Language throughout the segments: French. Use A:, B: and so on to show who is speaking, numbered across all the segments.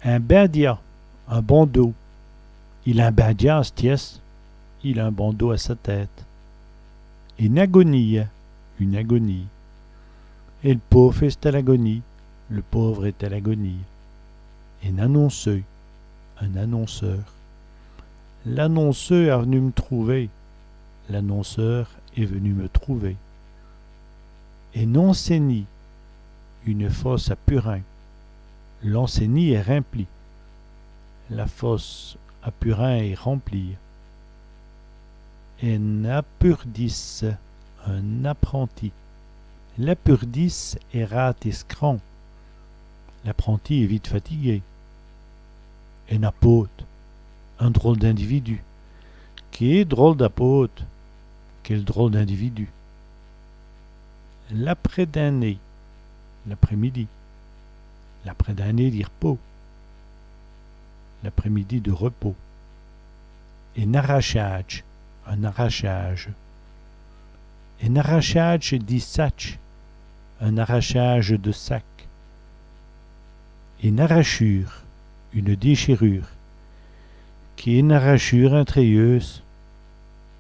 A: Un bandia, un bandeau. Il a un bandia à sties, il a un bandeau à sa tête. Une agonie. Et le pauvre est à l'agonie, le pauvre est à l'agonie. Un annonceur. L'annonceur est venu me trouver, l'annonceur est venu me trouver. Un enseigne, une fosse à purin. L'enseigne est remplie, la fosse à purin est remplie. Un apprenti, un apprenti. L'apprenti est ratiscran. L'apprenti est vite fatigué. Un apôtre, un drôle d'individu. Qui est drôle d'apôtre? Quel drôle d'individu? L'après-dîner, l'après-midi. L'après-dîner de repos. L'après-midi de repos. Un arrachage, un arrachage. Un arrachage dit sac, un arrachage de sac. Une arrachure, une déchirure. Qui est une arrachure intérieuse,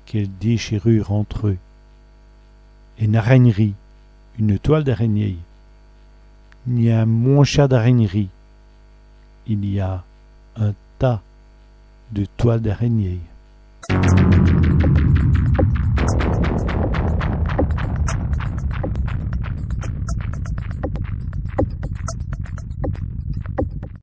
A: quelle déchirure entre eux. Une araignée, une toile d'araignée. Il y a un monchat d'araignée. Il y a un tas de toiles d'araignée.